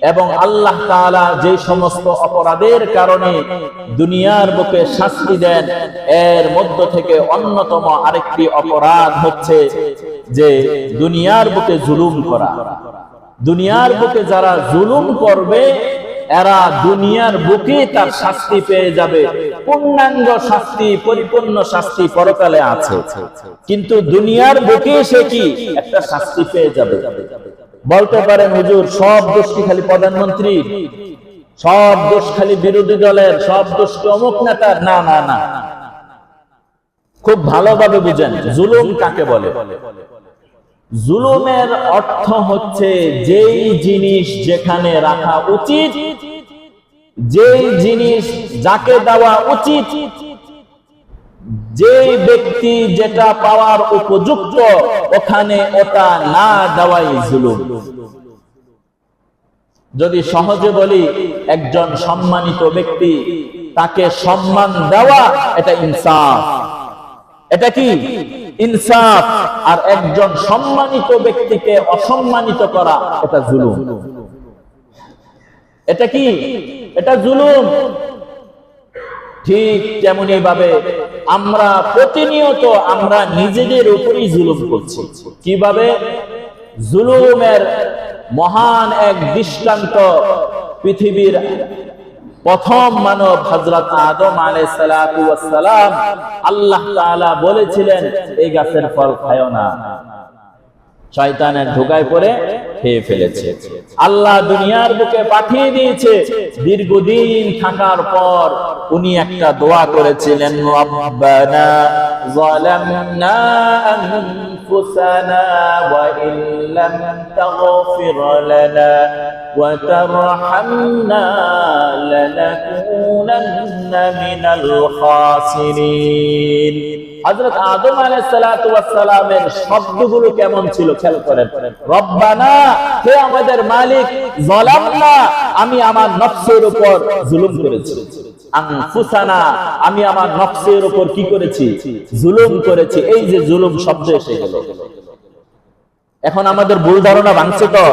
এবং আল্লাহ তাআলা যে সমস্ত অপরাধের কারণে দুনিয়ার বুকে শাস্তি দেন, এর মধ্য থেকে অন্যতম আরেকটি অপরাধ হচ্ছে যে দুনিয়ার বুকে জুলুম করা। দুনিয়ার বুকে যারা জুলুম করবে এরা দুনিয়ার বুকে তার শাস্তি পেয়ে যাবে। পূর্ণাঙ্গ শাস্তি, পরিপূর্ণ শাস্তি পরকালে আছে, কিন্তু দুনিয়ার বুকে সে কি একটা শাস্তি পেয়ে যাবে। বলতে পারেন হুজুর সব দোষ কি খালি প্রধানমন্ত্রী, সব দোষ খালি বিরোধী দলের, সব দোষ কি অমুক নেতার? না না না, খুব ভালোভাবে বুঝেন জুলুম কাকে বলে। জুলুমের অর্থ হচ্ছে যেই জিনিস যেখানে রাখা উচিত, যেই জিনিস যাকে দেওয়া উচিত, যে ব্যক্তি যেটা পাওয়ার উপযুক্ত ওখানে ওটা না দেওয়াই জুলুম। যদি সহজে বলি, একজন সম্মানিত ব্যক্তি তাকে সম্মান দেওয়া এটা ইনসাফ। এটা কি ইনসাফ। আর একজন সম্মানিত ব্যক্তিকে অসম্মানিত করা এটা জুলুম। এটা কি? এটা জুলুম। ঠিক তেমনি ভাবে আমরা প্রতিনিয়ত আমরা নিজেদের উপরই জুলুম করছি। কিভাবে? জুলুমের মহান এক দৃষ্টান্ত পৃথিবীর প্রথম মানব হযরত আদম আলাইহিস সালাতু ওয়াস সালাম, আল্লাহ তাআলা বলেছিলেন এই গাছের ফল খায়ো না, শয়তানের ধোঁকায় পড়ে খেয়ে ফেলেছে। আল্লাহ দুনিয়ার বুকে পাঠিয়ে দিয়েছে, দীর্ঘদিন থাকার পর উনি একটা দোয়া করেছিলেন, রব্বানা যালামনা আনফুসানা ওয়া ইল্লাম তাগফির লানা ওয়া তারহামনা লানাকুনান্না মিনাল খাসিরিন। হযরত আদম আলাইহিস সালাতু ওয়াস সালামের শব্দগুলো কেমন ছিল খেয়াল করেন। রব্বানা, হে আমাদের মালিক, যালামনা, আমি আমার নফসের উপর জুলুম করেছি। আনফুসানা, আমি আমার নফসের উপর কি করেছি? জুলুম করেছি। এই যে জুলুম শব্দ এসে গেল। এখন আমাদের ভুল ধারণা ভাঙছে তো,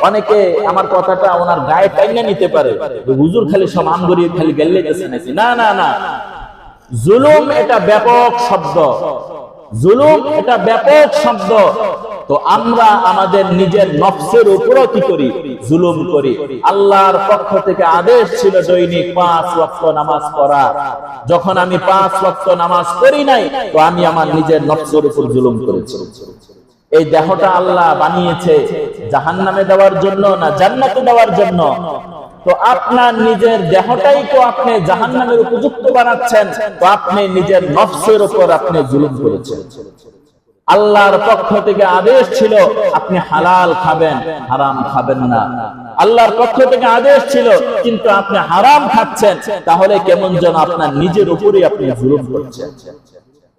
অনেকে আমার কথাটা ওনার গায়ে টাইনা নিতে পারে, হুজুর খালি সমান গড়িয়ে খালি গেলে গেছে নাকি। না না না, জুলুম এটা ব্যাপক শব্দ। জুলুম এটা ব্যাপক শব্দ। তো আমরা আমাদের নিজের নফসের উপরও কি করি? জুলুম করি। আল্লাহর পক্ষ থেকে আদেশ ছিল দৈনিক 5 ওয়াক্ত নামাজ পড়া। যখন আমি 5 ওয়াক্ত নামাজ পড়ি নাই, তো আমি আমার নিজের নফসের উপর জুলুম করেছি। এই দেহটা আল্লাহ বানিয়েছে জাহান্নামে দেওয়ার জন্য না জান্নাতে দেওয়ার জন্য? তো আপনার নিজের দেহটাই তো আপনি জাহান্নামের উপযুক্ত বানাচ্ছেন, তো আপনি নিজের নফসের উপর আপনি জুলুম করেছেন। আল্লাহর পক্ষ থেকে আদেশ ছিল আপনি হালাল খাবেন, হারাম খাবেন না। আল্লাহর পক্ষ থেকে আদেশ ছিল, কিন্তু আপনি হারাম খাচ্ছেন, তাহলে কেমন যেন আপনার নিজের উপরই আপনি জুলুম করছেন।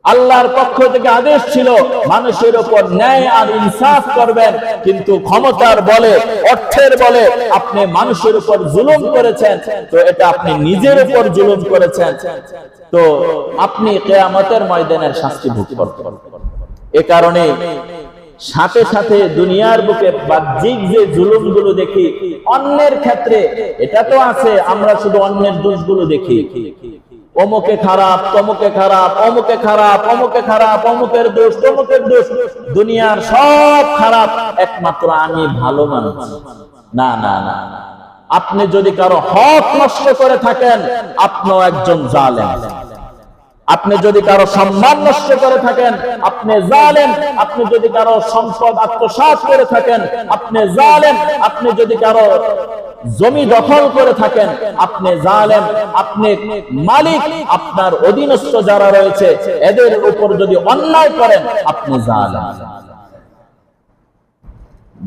আল্লাহর পক্ষ থেকে আদেশ ছিল মানুষের উপর ন্যায় আর ইনসাফ করবেন, কিন্তু ক্ষমতার বলে, অর্থের বলে আপনি মানুষের উপর জুলুম করেছেন, তো এটা আপনি নিজের উপর জুলুম করেছেন। তো আপনি কিয়ামতের ময়দানের শাস্তি ভোগ করবেন। এ কারণে সাথে সাথে দুনিয়ার বুকে বাহ্যিক যে জুলুমগুলো দেখি অন্যের ক্ষেত্রে, এটা তো আছে, আমরা শুধু অন্যের দোষগুলো দেখি। অমুকে খারাপ, তমুকে খারাপ, অমুকে খারাপ, অমুকে খারাপ, অমুকের দোষ, তমুকের দোষ, দুনিয়ার সব খারাপ, একমাত্র আমি ভালো মানুষ। না না না, আপনি যদি কারো হক নষ্ট করে থাকেন, আপনিও একজন জালেম। আপনি যদি কারো সম্মান নষ্ট করে থাকেন, আপনি জালেম। আপনি যদি কারো সম্পদ আত্মসাৎ করে থাকেন, আপনি জালেম। আপনি যদি কারো জমি দখল করে থাকেন, আপনি জালেম। আপনি মালিক, আপনার অধীনস্থ যারা রয়েছে এদের উপর যদি অন্যায় করেন, আপনি জালেম।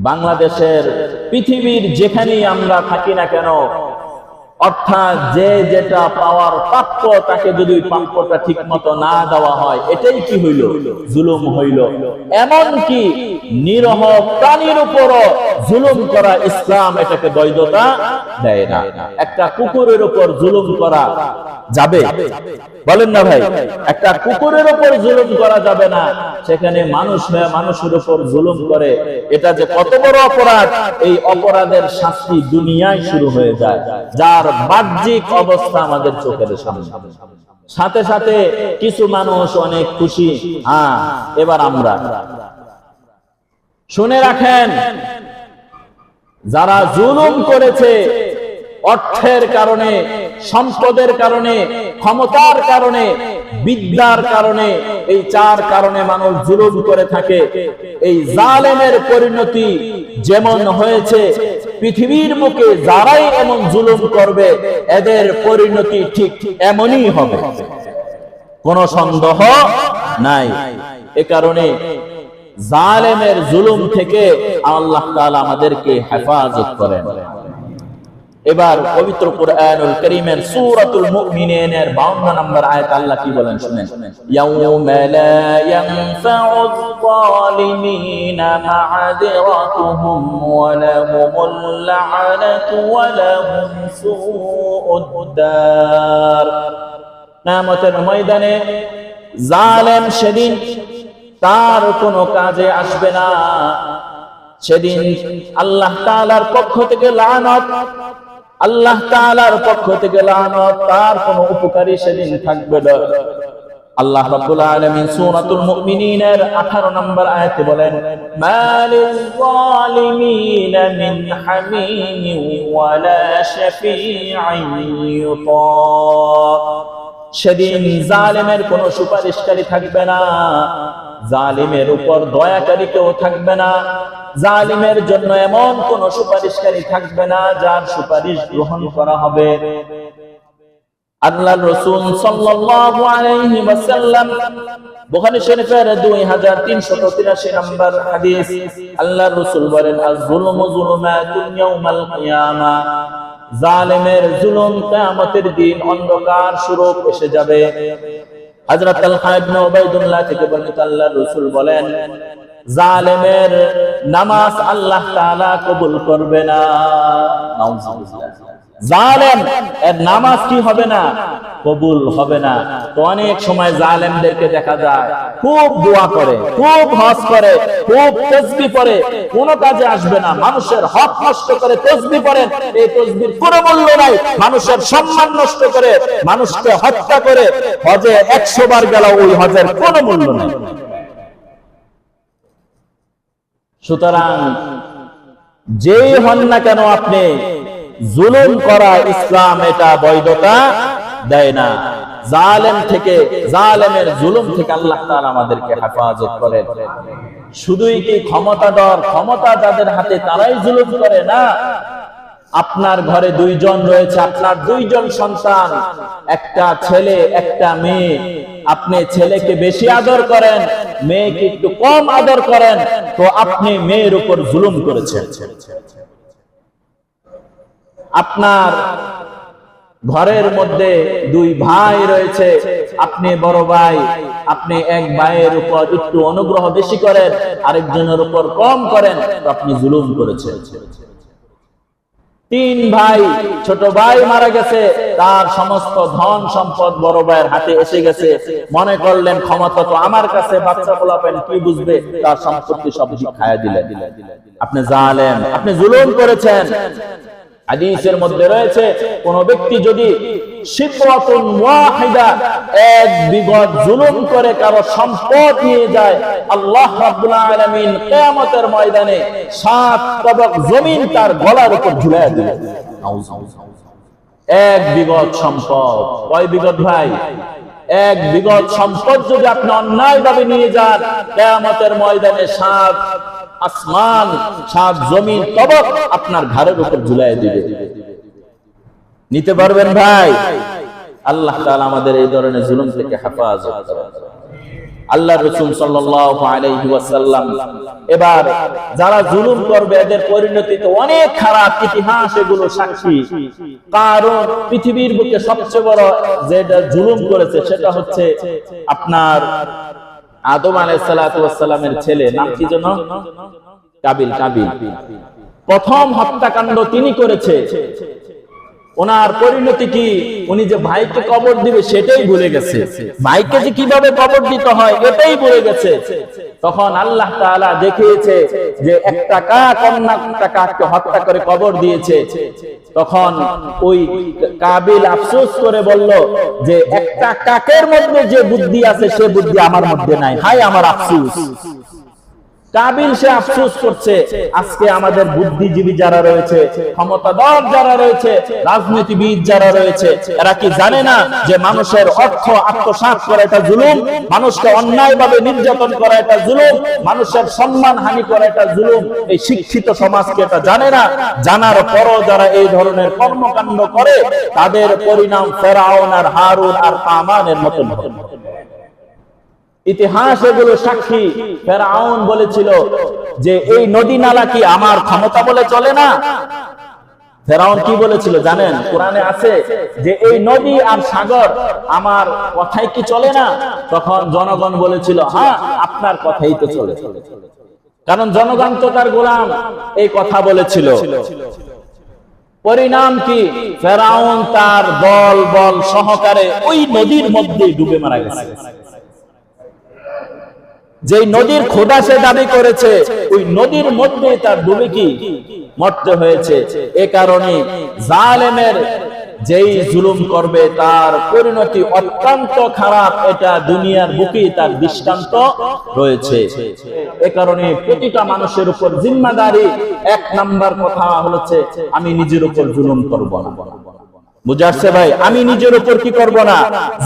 বাংলাদেশের পৃথিবীর যেখানেই আমরা থাকি না কেন, অর্থাৎ যে যেটা পাওয়ার প্রাপ্য তাকে যদি প্রাপ্যটা ঠিক মতো না দেওয়া হয়, এটাই কি হইল? জুলুম হইল। এমনকি নিরহ প্রাণীর উপরও জুলুম করা ইসলাম এটাকে বৈধতা দেয় না। একটা কুকুরের উপর জুলুম করা যাবে? বলেন না ভাই, একটা কুকুরের উপর জুলুম করা যাবে না, সেখানে মানুষ মানুষের উপর জুলুম করে, এটা যে কত বড় অপরাধ, এই অপরাধের শাস্তি দুনিয়ায় শুরু হয়ে যায়, যার বাহ্যিক অবস্থা আমাদের চোখের সামনে। সাথে সাথে কিছু মানুষ অনেক খুশি, হ্যাঁ এবার আমরা। শুনে রাখেন, যারা জুলুম করেছে অর্থের কারণে, সম্পদের কারণে, ক্ষমতার কারণে, বিদ্যার কারণে, এই চার কারণে মানুষ জুলুম করে থাকে। এই জালেমের পরিণতি যেমন হয়েছে, পৃথিবীর বুকে যারাই এমন জুলুম করবে এদের পরিণতি ঠিক এমনই হবে, কোনো সন্দেহ নাই। এ কারণে জালেমের জুলুম থেকে আল্লাহ তাআলা আমাদেরকে হেফাজত করেন। এবার পবিত্র কুরআনুল কারীমের সূরাতুল মুমিনিনের 52 নম্বর আয়াত আল্লাহ কি বলেন শুনেন। ইয়াউমা লা ইয়ানফাউয যালিমিনা মা'যিরাতুহুম ওয়া লাহুমুল লা'নাতু ওয়া লাহুম সুউদ দার। কিয়ামতের ময়দানে জালেম সেদিন তার কোনো কাজে আসবে না। সেদিন আল্লাহ তাআলার পক্ষ থেকে লানত, আল্লাহ তাআলার পক্ষ থেকে লানত, তার কোনো উপকারী সেদিন থাকবে না। আল্লাহ রাব্বুল আলামিন সূরাতুল মুমিনিনের 18 নম্বর আয়াতে বলেন, মালিল যালিমিনা মিন হামিমিন ওয়ালা শাফী'ইন ইউতা। সেদিন জালেমের কোনো সুপারিশকারী থাকবে না, জালিমের উপর দয়াকারী কেউ থাকবে না, জালিমের জন্য এমন কোন সুপারিশকারী থাকবে না যার সুপারিশ গ্রহণ করা হবে। আল্লাহর রাসূল সাল্লাল্লাহু আলাইহি ওয়াসাল্লাম বুখারী শরীফের 2383 নম্বর হাদিস, আল্লাহর রাসূল বলেন, আয-যুলমু যুলুমাতুন ইয়াউমাল কিয়ামা। জালিমের জুলুম কিয়ামতের দিন অন্ধকার স্বরূপ এসে যাবে। হযরত তালহা ইবনে উবাইদুল্লাহ থেকে বর্ণিত, আল্লাহর রাসূল বলেন, জালেমের নামাজ আল্লাহ তাআলা কবুল করবে না। নাউযুবিল্লাহ। জালেম এর নামাজ কি হবে না? কবুল হবে না। তো অনেক সময় জালেমদেরকে দেখা যায় খুব দোয়া করে, খুব হজ করে, খুব তাসবিহ পড়ে, কোনো কাজে আসবে না, মানুষের হক নষ্ট করে তাসবিহ পড়েন, এই তাসবিহর কোনো মূল্য নাই, মানুষের সম্মান নষ্ট করে, মানুষকে হত্যা করে, হজে 100 বার গেল, ওই হজের কোনো মূল্য নাই। সুতরাং যেই হন না কেন আপনি, জুলুম করা ইসলাম এটা বৈধতা দেয় না। জালেম থেকে, জালেমের জুলুম থেকে আল্লাহ তাআলা আমাদেরকে হেফাজত করেন। শুধুই কি ক্ষমতাধর, ক্ষমতা যাদের হাতে তারাই জুলুম করে না। আপনার ঘরে 2 জন রয়েছে, আপনার 2 জন সন্তান, একটা ছেলে একটা মেয়ে, আপনি ছেলেকে বেশি আদর করেন, মেয়েকে একটু কম আদর করেন, তো আপনি মেয়ের উপর জুলুম করেছেন। আপনার ঘরের মধ্যে 2 ভাই রয়েছে, আপনি বড় ভাই, আপনি এক ভাইয়ের উপর একটু অনুগ্রহ বেশি করেন, আরেকজনের উপর কম করেন, তো আপনি জুলুম করেছেন। 3 ভাই, ছোট ভাই মারা গেছে, তার সমস্ত ধন সম্পদ বড় ভাইয়ের হাতে এসে গেছে, মনে করলেন ক্ষমতা তো আমার কাছে, বাচ্চা পোলাপেন কি বুঝবে, তার সম্পত্তি সব খায়া দিলেন। আপনি জালেম, আপনি জুলুম করেছেন। হাদিসের মধ্যে রয়েছে, কোন ব্যক্তি যদি শিবরাতুন ওয়াহিদা, 1 বিঘত জুলুম করে কারো সম্পদ নিয়ে যায়, আল্লাহ রাব্বুল আলামিন কিয়ামতের ময়দানে 7 তবক জমিন তার গলার উপর ঝুলাইয়া দিবেন। 1 বিঘত সম্পদ, কয় বিঘত ভাই? 1 বিঘত সম্পদ যদি আপনি অন্যায়ভাবে নিয়ে যান, কিয়ামতের ময়দানে 7 আসমান 7 জমিন তবক আপনার ঘরের উপর ঝুলাইয়া দিবে। নিতে পারবেন ভাই? আল্লাহ তাআলা আমাদের এই ধরনের জুলুম থেকে হেফাজত করেন। আল্লাহ রাসূল সাল্লাল্লাহু আলাইহি ওয়াসাল্লাম এবার যারা জুলুম করবে এদের পরিণতি তো অনেক খারাপ, ইতিহাস এগুলো সাক্ষী। কারণ পৃথিবীর বুকে সবচেয়ে বড় যেটা জুলুম করেছে সেটা হচ্ছে আপনার আদম আলাইহিস সালাতু ওয়াস সালামের ছেলে, নাম কি যেন? কাবিল। প্রথম হত্যাকাণ্ড তিনি করেছে। ওনার পরিণতি কি? উনি যে ভাইকে কবর দিবে সেটাই ভুলে গেছে, ভাইকে যে কিভাবে কবর দিতে হয় এটাই ভুলে গেছে। তখন আল্লাহ তাআলা দেখিয়েছে যে একটা কাক অন্য একটা কাককে হত্যা করে কবর দিয়েছে। তখন ওই কাবিল আফসোস করে বলল যে একটা কাকের মধ্যে যে বুদ্ধি আছে সে বুদ্ধি আমার মধ্যে নাই, হায় আমার আফসোস। কাবিল সে আফসোস করছে, আজকে আমাদের বুদ্ধিজীবী যারা রয়েছে, ক্ষমতাধর যারা রয়েছে, রাজনীতিবিদ যারা রয়েছে, এরা কি জানে না যে মানুষের অর্থ আত্মসাৎ করা এটা জুলুম, মানুষকে অন্যায়ভাবে নির্যাতন করা এটা জুলুম, মানুষের সম্মান হানি করা এটা জুলুম। এই শিক্ষিত সমাজকে এটা জানে না। জানার পরও যারা এই ধরনের কর্মকাণ্ড করে তাদের পরিণাম ফেরাউন আর হারুন আর হামানের মতন হবে। ইতিহাস এগুলো সাক্ষী। ফেরাউন বলেছিল যে এই নদী নালা কি আমার ক্ষমতা বলে চলে না? ফেরাউন কি বলেছিল জানেন? কোরআনে আছে যে এই নদী আর সাগর আমার কথাই কি চলে না? তখন জনগণ বলেছিল হ্যাঁ আপনার কথাই তো চলে, কারণ জনগণ তো তার গোলাম। এই কথা বলেছিল। পরিণাম কি? ফেরাউন তার দল বল সহকারে ওই নদীর মধ্যে ডুবে মারা গেছে। যে নদীর খোদা সে দাবি করেছে ওই নদীর মধ্যে তার ডুবে কি মরতে হয়েছে। এ কারণে জালেমের যেই জুলুম করবে তার পরিণতি অত্যন্ত খারাপ, এটা দুনিয়ার বুকে তার দৃষ্টান্ত রয়েছে। এ কারণে প্রতিটা মানুষের উপর জিম্মাদারি, এক নাম্বার কথা হচ্ছে আমি নিজের উপর জুলুম করব না। বুঝে আসছে ভাই? আমি নিজের উপর কি করব না?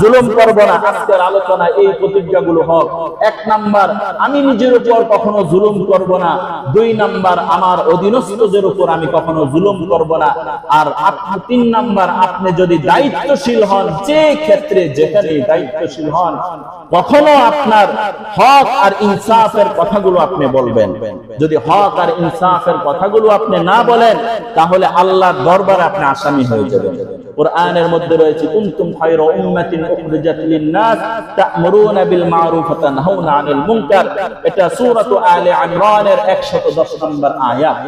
জুলুম করব না। আজকের আলোচনা এই প্রতিজ্ঞাগুলো হোক। এক নাম্বার, আমি নিজের উপর কখনো জুলুম করব না। দুই নাম্বার, আমার অধীনস্থদের উপর আমি কখনো জুলুম করব না। আর আপনি তিন নাম্বার, আপনি যদি দায়িত্বশীল হন, যে ক্ষেত্রে যেখানে দায়িত্বশীল হন, কখনো আপনার হক আর ইনসাফের কথাগুলো আপনি বলবেন। যদি হক আর ইনসাফের কথাগুলো আপনি না বলেন তাহলে আল্লাহর দরবারে আপনি আসামি হয়ে যাবেন। কোরআনের মধ্যে রয়েছে কুনতুম খায়রা উম্মাতিন উখরিজাত লিন-নাস তা'মুরুনা বিল মা'রুফ ওয়া তানহাউনা আনিল মুনকার। এটা সূরা আলে ইমরানের 110 নম্বর আয়াত।